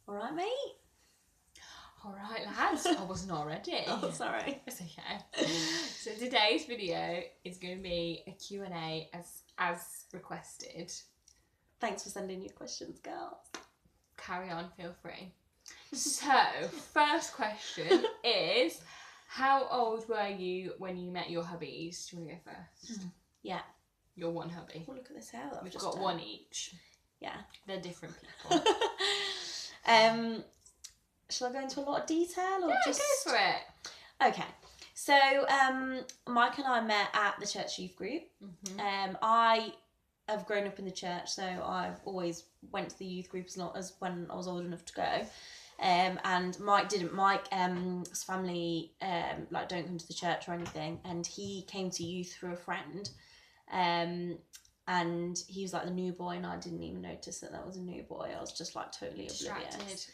All right, mate? All right, lads. I wasn't already. Oh, sorry. It's okay. So today's video is going to be a Q&A as requested. Thanks for sending your questions, girls. Carry on, feel free. So, first question is, how old were you when you met your hubbies? Do you want to go first? Yeah. Your one hubby. Oh, look at this hair that I've We've just got done. one each. Yeah. They're different people. Shall I go into a lot of detail or Yeah, just go for it. Okay. So, Mike and I met at the church youth group. Mm-hmm. I have grown up in the church, so I've always went to the youth group as long as when I was old enough to go. And Mike didn't. Mike's family don't come to the church or anything, and he came to youth through a friend. And he was like the new boy, and I didn't even notice that was a new boy. I was just like totally oblivious.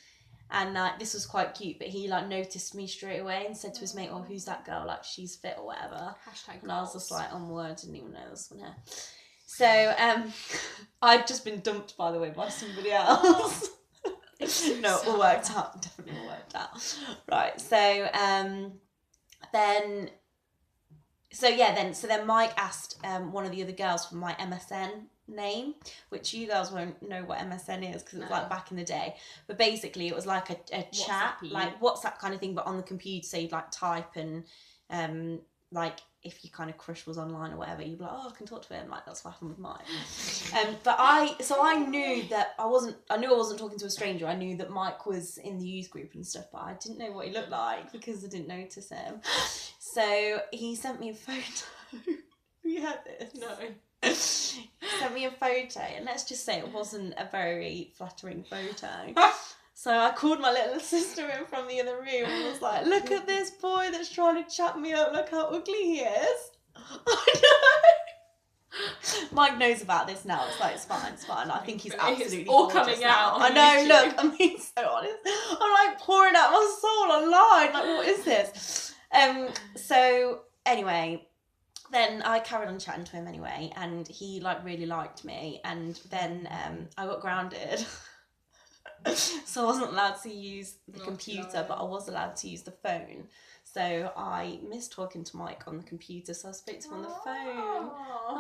And this was quite cute, but he like noticed me straight away and said to his mate, "Oh, who's that girl? Like she's fit or whatever." Hashtag and I was just like, "Oh my word, I didn't even know this one here." So I'd just been dumped, by the way, by somebody else. No, it all worked out. Definitely all worked out. Right. So then Mike asked one of the other girls for my MSN name, which you girls won't know what MSN is because it was like back in the day. But basically, it was like a chat, like WhatsApp kind of thing, but on the computer. So you'd like type and like if your kind of crush was online or whatever, you'd be like, "Oh, I can talk to him." Like that's what happened with mine. But I knew that I knew I wasn't talking to a stranger. I knew that Mike was in the youth group and stuff, but I didn't know what he looked like because I didn't notice him. So he sent me a photo. You had this? No. He sent me a photo, and let's just say it wasn't a very flattering photo. So I called my little sister in from the other room and was like, "Look at this boy that's trying to chat me up. Look how ugly he is." I know. Mike knows about this now. It's fine. I think he's absolutely all gorgeous coming now. out. I know. Look, I'm being so honest. I'm like pouring out my soul online. Like, what is this? So anyway, then I carried on chatting to him anyway, and he like really liked me, and then I got grounded. So I wasn't allowed to use the computer, but I was allowed to use the phone. So I missed talking to Mike on the computer, so I spoke to him on the phone.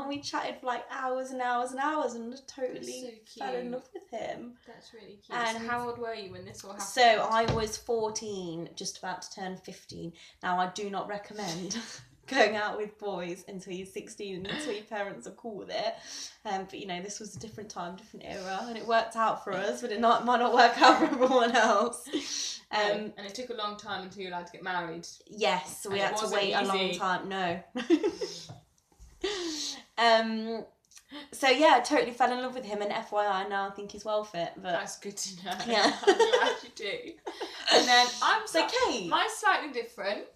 And we chatted for like hours and hours and hours and totally fell in love with him. That's really cute. And so how old were you when this all happened? So I was 14, just about to turn 15. Now I do not recommend going out with boys until you're 16 and until your parents are cool with it. But you know, this was a different time, different era, and it worked out for us, but it might not work out for everyone else. And it took a long time until you were allowed to get married. Yes, so we had to wait a long time. No. So yeah, I totally fell in love with him, and FYI now I think he's well fit. But that's good to know. Yeah. I'm glad you do. And then Kate. Mine's slightly different.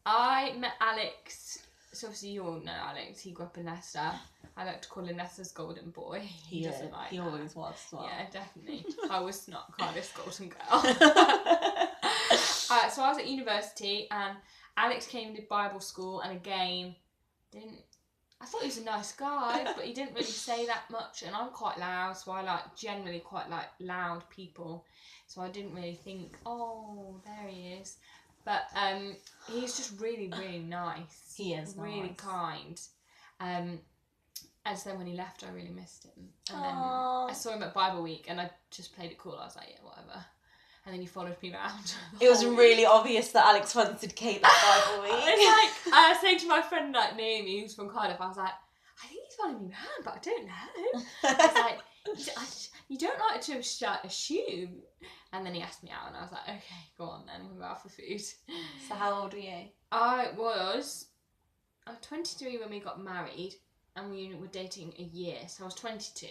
I met Alex, so obviously you all know Alex, he grew up in Leicester. I like to call him Leicester's golden boy. He doesn't like he that. always was as well. Yeah, definitely. I was not Cardiff's golden girl. So I was at university and Alex came to Bible school, and again, I thought he was a nice guy, but he didn't really say that much, and I'm quite loud, so I generally quite like loud people, so I didn't really think, oh, there he is. But he's just really, really nice. He is really nice. Kind. And so then when he left, I really missed him. And then I saw him at Bible Week, and I just played it cool. I was like, yeah, whatever. And then he followed me around. It was really obvious that Alex fancied Kate that Bible Week. I was saying to my friend Naomi, who's from Cardiff, I was like, I think he's following me around, but I don't know. I was like, you don't like to assume. And then he asked me out, and I was like, okay, go on then, we'll go out for food. So how old were you? I was 23 when we got married, and we were dating a year, so I was 22.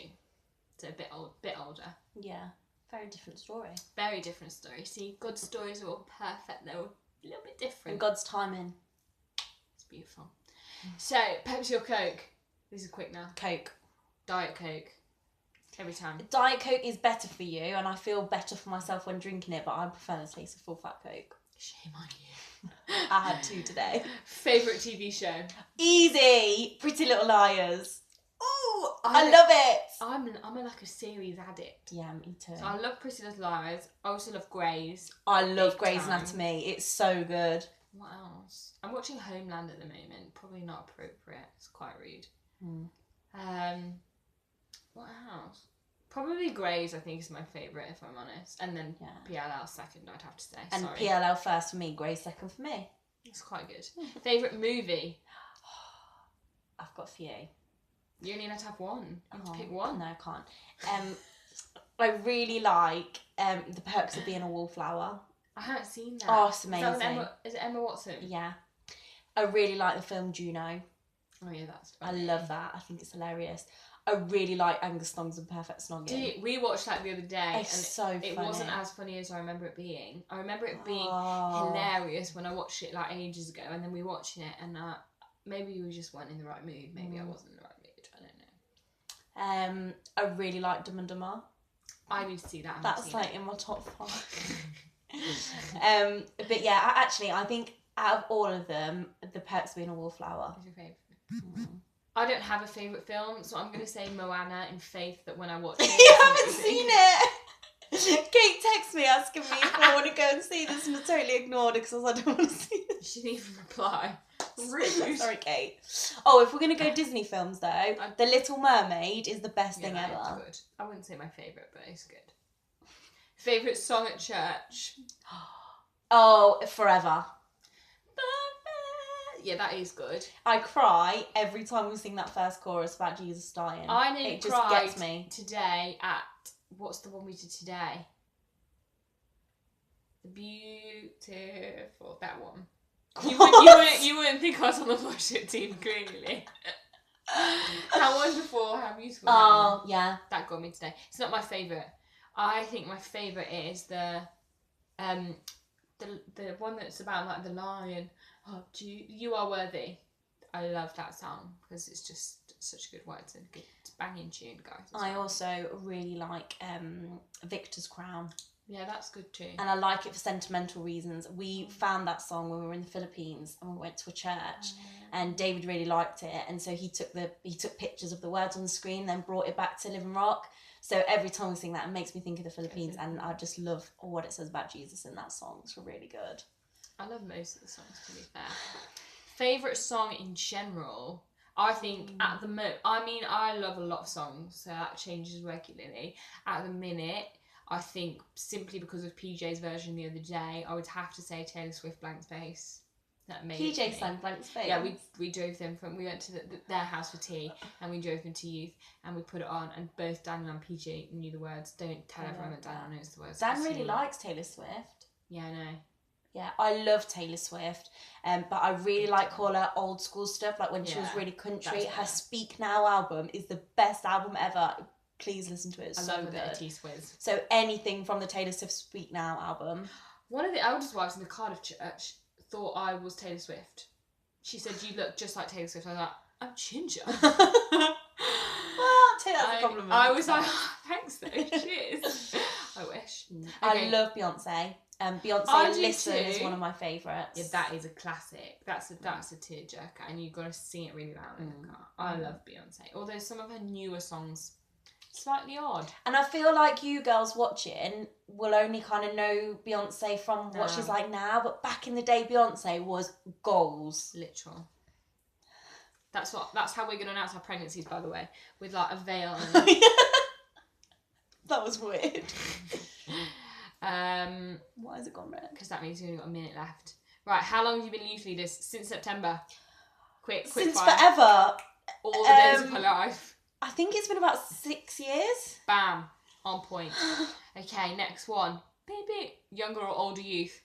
So a bit older. Yeah, very different story. Very different story. See, God's stories are all perfect, they're all a little bit different. And God's timing. It's beautiful. So, Pepsi or Coke? This is quick now. Coke. Diet Coke. Every time. Diet Coke is better for you, and I feel better for myself when drinking it, but I prefer the taste of full fat Coke. Shame on you. I had 2 today. Favourite TV show? Easy! Pretty Little Liars. Oh, I love it. I'm like a series addict. Yeah, me too. So I love Pretty Little Liars. I also love Grey's. I love Grey's Anatomy. It's so good. What else? I'm watching Homeland at the moment. Probably not appropriate. It's quite rude. What else? Probably Grey's, I think, is my favourite, if I'm honest. And then PLL second, I'd have to say. And PLL first for me, Grey's second for me. It's quite good. Favourite movie? I've got a few. You only have to have one. You have to pick one. No, I can't. I really like The Perks of Being a Wallflower. I haven't seen that. Oh, it's amazing. Is it Emma Watson? Yeah. I really like the film Juno. Oh yeah, that's funny. I love that. I think it's hilarious. I really like Angus Thongs and Perfect Snogging. We watched that the other day. It's so funny. It wasn't as funny as I remember it being. I remember it being hilarious when I watched it like ages ago, and then we watched it, and maybe we just weren't in the right mood. Maybe I wasn't in the right mood. I don't know. I really like Dumb and Dumber. I need to see that. That's like in my top 5. But yeah, I think out of all of them, The Perks of Being a Wallflower is your favourite. I don't have a favourite film, so I'm going to say Moana in faith that when I watch it... You haven't seen it! Kate texted me asking me if I want to go and see this, and I totally ignored it because I don't want to see it. She didn't even reply. Rude. Sorry, Kate. Oh, if we're going to go Disney films though, The Little Mermaid is the best thing ever. It's good. I wouldn't say my favourite, but it's good. Favourite song at church? Oh, Forever. Yeah, that is good. I cry every time we sing that first chorus about Jesus dying. I nearly just cried gets me. Today at... What's the one we did today? The Beautiful... That one. You wouldn't think I was on the worship team, clearly. How wonderful, how beautiful. Oh, yeah. That got me today. It's not my favourite. I think my favourite is the one that's about like the lion. Oh, you are worthy. I love that song because it's just such good words and good banging tune, guys. I also really like Victor's Crown. Yeah, that's good too. And I like it for sentimental reasons. We found that song when we were in the Philippines and we went to a church, and David really liked it, and so he took pictures of the words on the screen, then brought it back to Living Rock. So every time we sing that, it makes me think of the Philippines, and I just love what it says about Jesus in that song. It's really good. I love most of the songs, to be fair. Favourite song in general, I think at the moment, I love a lot of songs, so that changes regularly. At the minute, I think simply because of PJ's version the other day, I would have to say Taylor Swift Blank Space. That made PJ sang Blank Space? Yeah, we drove them we went to their house for tea, and we drove them to youth, and we put it on, and both Daniel and PJ knew the words. Don't tell everyone that Daniel knows the words. Dan really likes Taylor Swift. Yeah, I know. Yeah, I love Taylor Swift, but I really like all her old school stuff, like when she was really country. Her Speak Now album is the best album ever. Please listen to it. It's so good. T-Swizz. So anything from the Taylor Swift Speak Now album. One of the eldest wives in the Cardiff church thought I was Taylor Swift. She said, "You look just like Taylor Swift." I was like, "I'm ginger." Well, take that as a compliment. I was like, oh, "Thanks though, cheers." I wish. Okay. I love Beyonce. Beyonce Listen is one of my favourites. Yeah, that is a classic. That's a tearjerker, and you've got to sing it really loud in the car. I love Beyonce. Although some of her newer songs, slightly odd. And I feel like you girls watching will only kind of know Beyonce from what she's like now, but back in the day, Beyonce was goals. Literal. That's how we're going to announce our pregnancies, by the way, with like a veil. And... That was weird. Why has it gone red? Because that means you've only got a minute left. Right, how long have you been youth leaders? Since September. Quick Since fire. Forever. All the days of her life. I think it's been about 6 years. Bam. On point. Okay, next one. Baby, younger or older youth?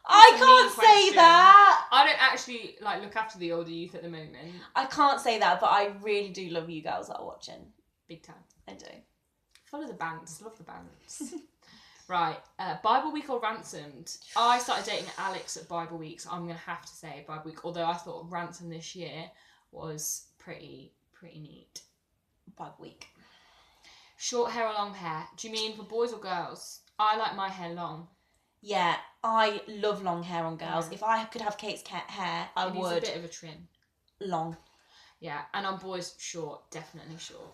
I can't say that. I don't actually look after the older youth at the moment. I can't say that, but I really do love you girls that are watching. Big time. I do. Follow the bands. Love the bands. Right. Bible Week or Ransomed? I started dating Alex at Bible Week, so I'm going to have to say Bible Week. Although I thought Ransom this year was pretty neat. Bible Week. Short hair or long hair? Do you mean for boys or girls? I like my hair long. Yeah, I love long hair on girls. Yeah. If I could have Kate's hair, I would. It needs a bit of a trim. Long. Yeah, and on boys, short, definitely short.